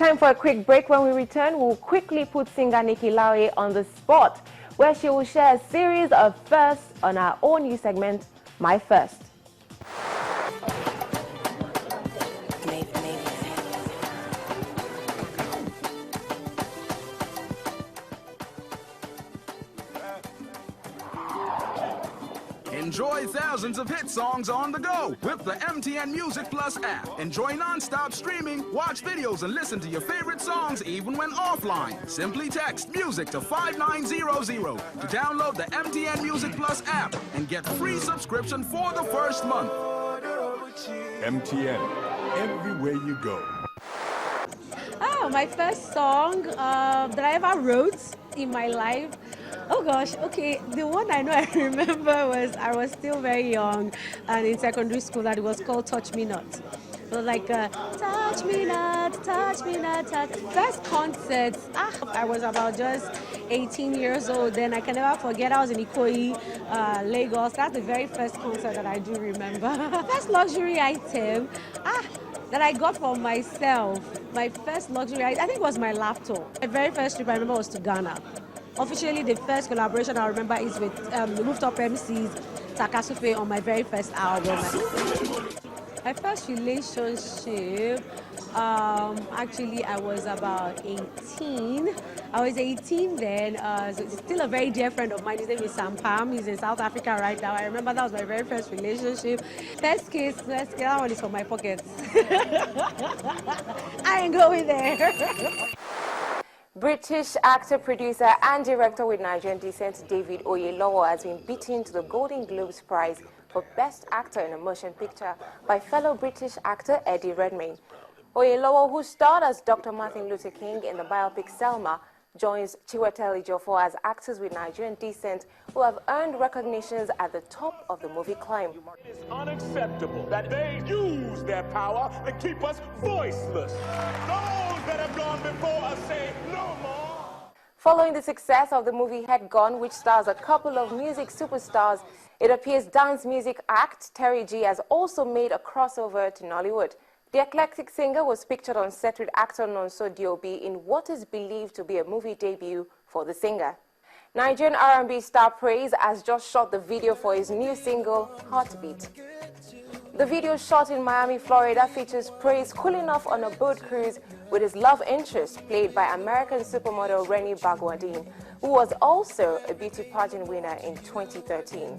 Time for a quick break. When we return, we'll quickly put singer Nikki Laoye on the spot, where she will share a series of firsts on our own new segment, My First. Enjoy thousands of hit songs on the go with the MTN Music Plus app. Enjoy non-stop streaming, watch videos, and listen to your favorite songs even when offline. Simply text music to 5900 to download the MTN Music Plus app and get free subscription for the first month. MTN, everywhere you go. Oh, my first song that I ever wrote in my life. Oh gosh, okay, the one I know I remember was I was still very young and in secondary school, that it was called Touch Me Not. It was like, touch me not, touch me not, touch. First concert, I was about just 18 years old then. I can never forget, I was in Ikoyi, Lagos. That's the very first concert that I do remember. First luxury item, that I got for myself. My first luxury item, I think it was my laptop. My very first trip I remember was to Ghana. Officially, the first collaboration I remember is with Rooftop MC's Takasufe on my very first album. My first relationship, actually I was about 18. I was 18 then, so still a very dear friend of mine. His name is Sam Pam. He's in South Africa right now. I remember that was my very first relationship. First kiss, that one is for my pockets. I ain't going there. British actor, producer and director with Nigerian descent David Oyelowo has been beaten to the Golden Globes Prize for Best Actor in a Motion Picture by fellow British actor Eddie Redmayne. Oyelowo, who starred as Dr. Martin Luther King in the biopic Selma, joins Chiwetel Ejiofor as actors with Nigerian descent who have earned recognitions at the top of the movie climb. It is unacceptable that they use their power to keep us voiceless. Those that have gone before us say no more. Following the success of the movie Head Gone, which stars a couple of music superstars, it appears dance music act Terry G has also made a crossover to Nollywood. The eclectic singer was pictured on set with actor Nonso Diobi in what is believed to be a movie debut for the singer. Nigerian R&B star Praise has just shot the video for his new single, Heartbeat. The video shot in Miami, Florida features Praise cooling off on a boat cruise with his love interest, played by American supermodel Rennie Bagwadin, who was also a beauty pageant winner in 2013.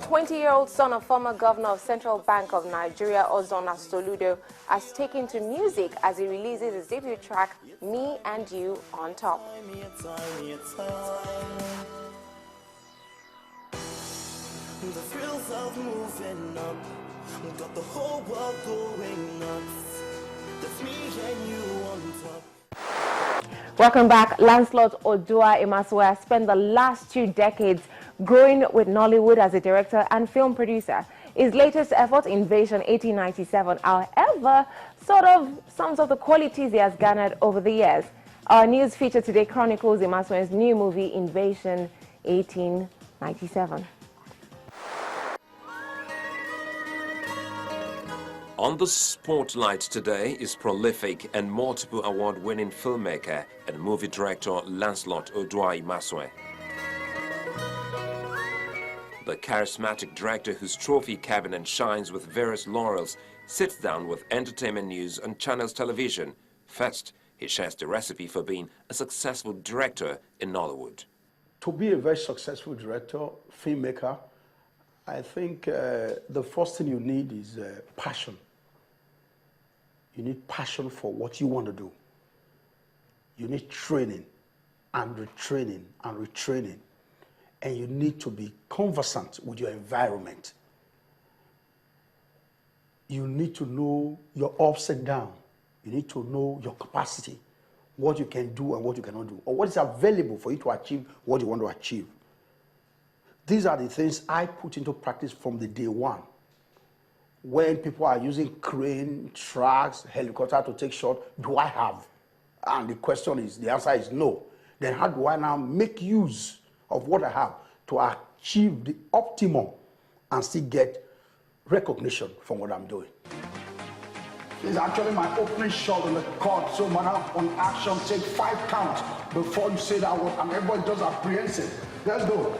20-year-old son of former governor of Central Bank of Nigeria, Ozona Soludo, has taken to music as he releases his debut track, Me and You on Top. The thrills of moving up, got the whole world going nuts. That's me and you on top. Welcome back. Lancelot Imasuen has spent the last 2 decades growing with Nollywood as a director and film producer. His latest effort, Invasion 1897, however, sort of sums up the qualities he has garnered over the years. Our news feature today chronicles Imasuen's new movie, Invasion 1897. On the spotlight today is prolific and multiple award-winning filmmaker and movie director Lancelot Imasuen. The charismatic director, whose trophy cabinet shines with various laurels, sits down with entertainment news on Channels Television. First, he shares the recipe for being a successful director in Nollywood. To be a very successful director, filmmaker, I think the first thing you need is passion. You need passion for what you want to do. You need training and retraining and retraining. And you need to be conversant with your environment. You need to know your ups and downs. You need to know your capacity, what you can do and what you cannot do, or what is available for you to achieve what you want to achieve. These are the things I put into practice from the day one. When people are using crane, trucks, helicopter to take shots, do I have? And the answer is no. Then how do I now make use of what I have to achieve the optimum and still get recognition from what I'm doing. It's actually my opening shot on the court, so man, on action, take 5 counts before you say that word, and everybody just apprehensive. Let's go.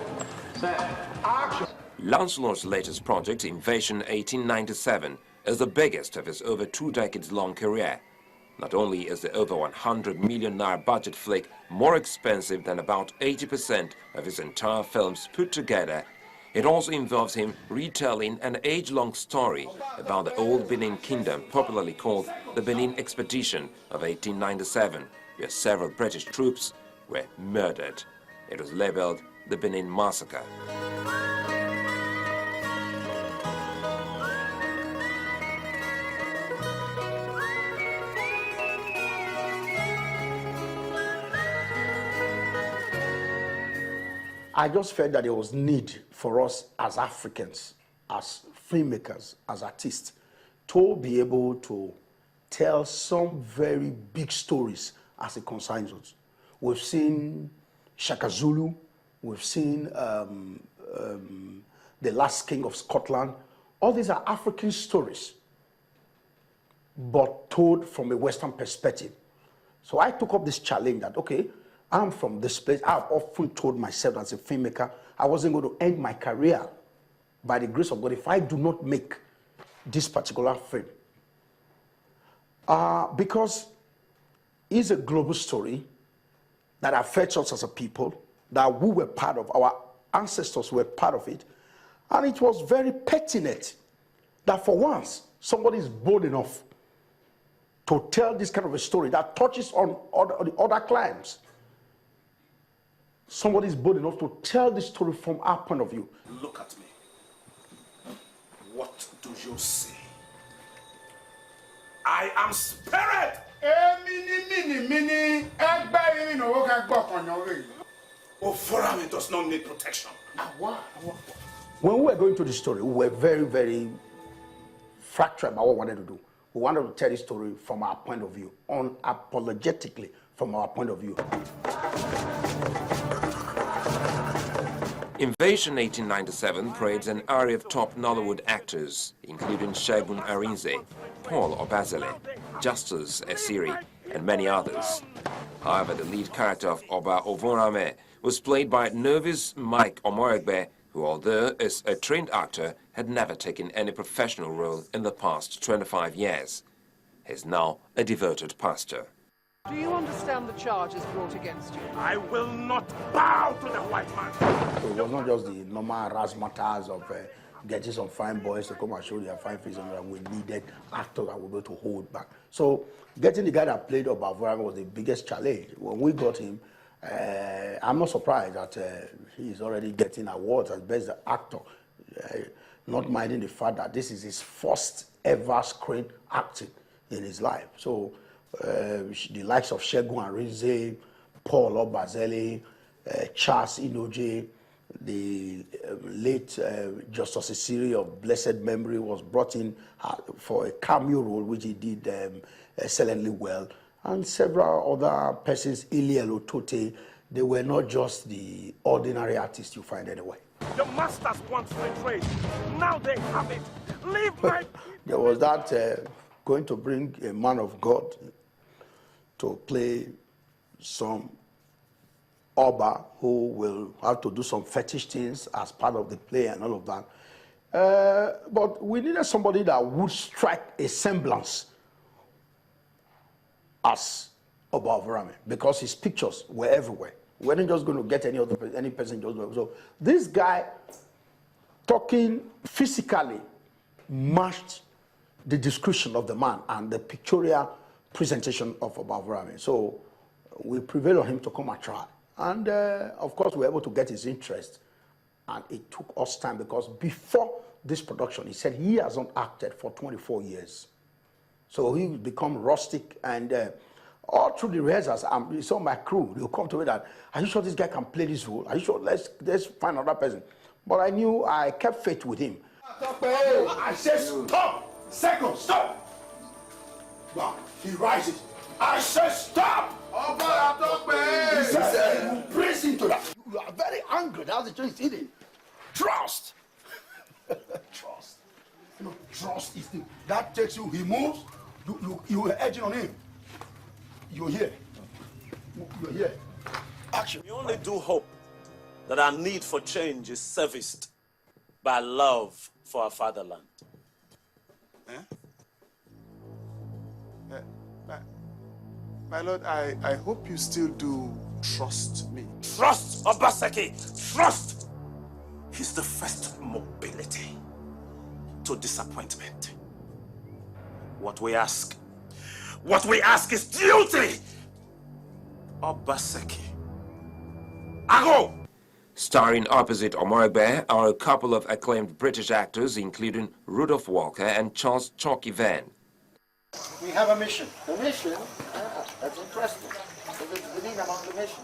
Action. Lancelot's latest project, Invasion 1897, is the biggest of his over 2 decades-long career. Not only is the over 100 million naira budget flick more expensive than about 80% of his entire films put together, it also involves him retelling an age-long story about the old Benin Kingdom, popularly called the Benin Expedition of 1897, where several British troops were murdered. It was labeled the Benin Massacre. I just felt that there was need for us as Africans, as filmmakers, as artists, to be able to tell some very big stories as it concerns us. We've seen Shaka Zulu, we've seen The Last King of Scotland. All these are African stories, but told from a Western perspective. So I took up this challenge that, okay, I'm from this place. I've often told myself as a filmmaker, I wasn't going to end my career by the grace of God if I do not make this particular film. Because it's a global story that affects us as a people, that we were part of, our ancestors were part of it. And it was very pertinent that for once, somebody is bold enough to tell this kind of a story that touches on other clients. Somebody is bold enough to tell this story from our point of view. Look at me. What do you see? I am spirit. Oforame does not need protection. When we were going to the story, we were very, very fractured about what we wanted to do. We wanted to tell the story from our point of view, unapologetically from our point of view. Invasion 1897 parades an array of top Nollywood actors, including Segun Arinze, Paul Obazele, Justus Esiri, and many others. However, the lead character of Oba Ovonrameh was played by novice Mike Omoegbe, who, although is a trained actor, had never taken any professional role in the past 25 years. He is now a devoted pastor. Do you understand the charges brought against you? I will not bow to the white man. So it was not just the normal razzmatazz of getting some fine boys to come and show their fine faces, and we needed actors that were able to hold back. So getting the guy that played Obavara was the biggest challenge. When we got him, I'm not surprised that he's already getting awards as best actor, not minding the fact that this is his first ever screen acting in his life. So the likes of Segun Arinze, Paul Obazele, Charles Inoje, the late Justice Esiri of blessed memory was brought in for a cameo role, which he did excellently well, and several other persons, Iliel Otote. They were not just the ordinary artists you find anywhere. The masters want free trade. Now they have it. Leave my... There was that going to bring a man of God to play some Oba who will have to do some fetish things as part of the play and all of that. But we needed somebody that would strike a semblance as Oba Ovonrameh, because his pictures were everywhere. We weren't just going to get any person just. So this guy talking physically matched the description of the man and the pictorial presentation of Oba Ovonrameh. So we prevailed on him to come and try. And of course, we were able to get his interest. And it took us time, because before this production, he said he hasn't acted for 24 years. So he would become rustic, and all through the rehearsals, some of my crew, they'll come to me that, are you sure this guy can play this role? Are you sure? Let's find another person. But I knew I kept faith with him. I said stop! Second, stop! Wow, he rises. I said stop! He said, praise him to that. You are very angry. That's the truth, isn't it? Trust. Trust. You know, trust is the, that takes you, he moves, you are edging on him. You're here. You're here. Action. We only do hope that our need for change is serviced by love for our fatherland. My lord, I hope you still do trust me. Trust, Obaseki, trust is the first mobility to disappointment. What we ask is duty. Obaseki. Ago! Starring opposite Omorogbe are a couple of acclaimed British actors, including Rudolph Walker and Charles Chalky Van. We have a mission. The mission? That's interesting. So we need among the mission.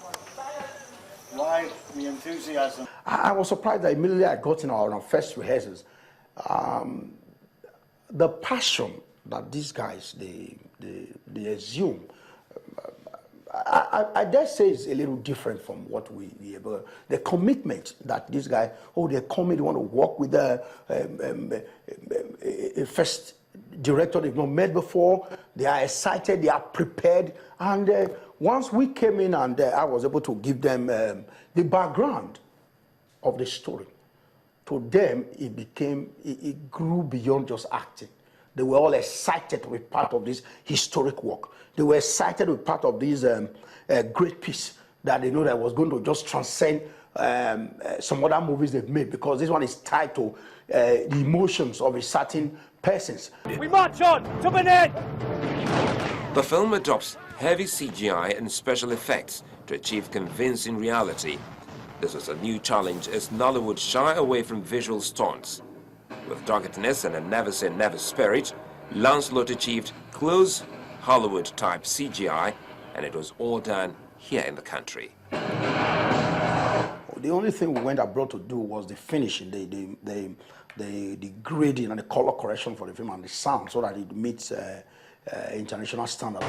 Why the enthusiasm? I was surprised that immediately I got in our first rehearsals. The passion that these guys, they assume, I dare say it's a little different from what we but the commitment that these guys, they're coming, they want to work with a first director they've not met before. They are excited, they are prepared, and once we came in and I was able to give them the background of the story, to them it grew beyond just acting. They were all excited to be part of this historic work. They were excited to be part of this great piece that they know that was going to just transcend some other movies they've made, because this one is tied to the emotions of a certain persons. We march on to Benin! The film adopts heavy CGI and special effects to achieve convincing reality. This was a new challenge as Nollywood shy away from visual stunts. With doggedness and a never-say-never spirit, Lancelot achieved close Hollywood-type CGI, and it was all done here in the country. The only thing we went abroad to do was the finishing, the grading and the color correction for the film and the sound, so that it meets international standard.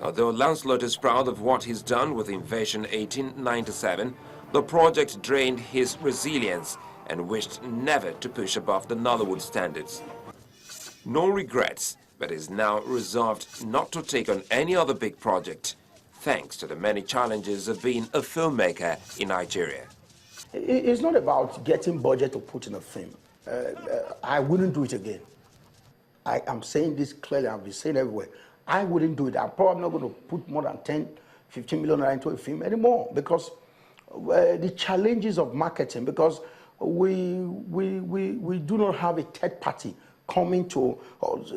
Although Lancelot is proud of what he's done with Invasion 1897, the project drained his resilience and wished never to push above the Nollywood standards. No regrets, but is now resolved not to take on any other big project, thanks to the many challenges of being a filmmaker in Nigeria. It's not about getting budget to put in a film. I wouldn't do it again. I am saying this clearly, I've been saying it everywhere. I wouldn't do it. I'm probably not going to put more than 10, 15 million into a film anymore, because the challenges of marketing, because we do not have a third party coming to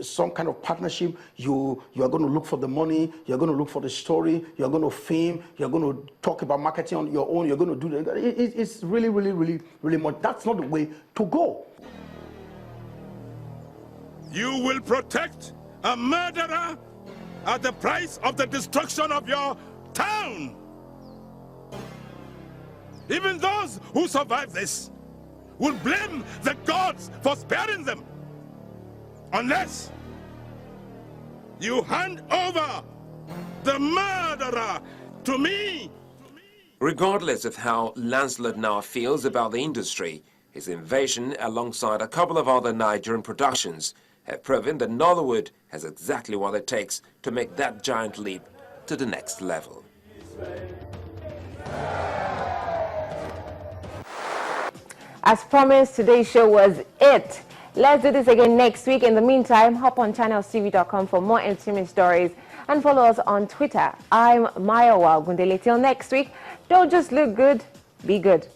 some kind of partnership. You are going to look for the money, you're going to look for the story, you're going to film, you're going to talk about marketing on your own, you're going to do that. It's really much. That's not the way to go. You will protect a murderer at the price of the destruction of your town. Even those who survive this will blame the gods for sparing them, unless you hand over the murderer to me. Regardless of how Lancelot now feels about the industry, his invasion alongside a couple of other Nigerian productions have proven that Nollywood has exactly what it takes to make that giant leap to the next level. As promised, today's show was it. Let's do this again next week. In the meantime, hop on channelstv.com for more entertainment stories and follow us on Twitter. I'm Maya Wagundele. Till next week, don't just look good, be good.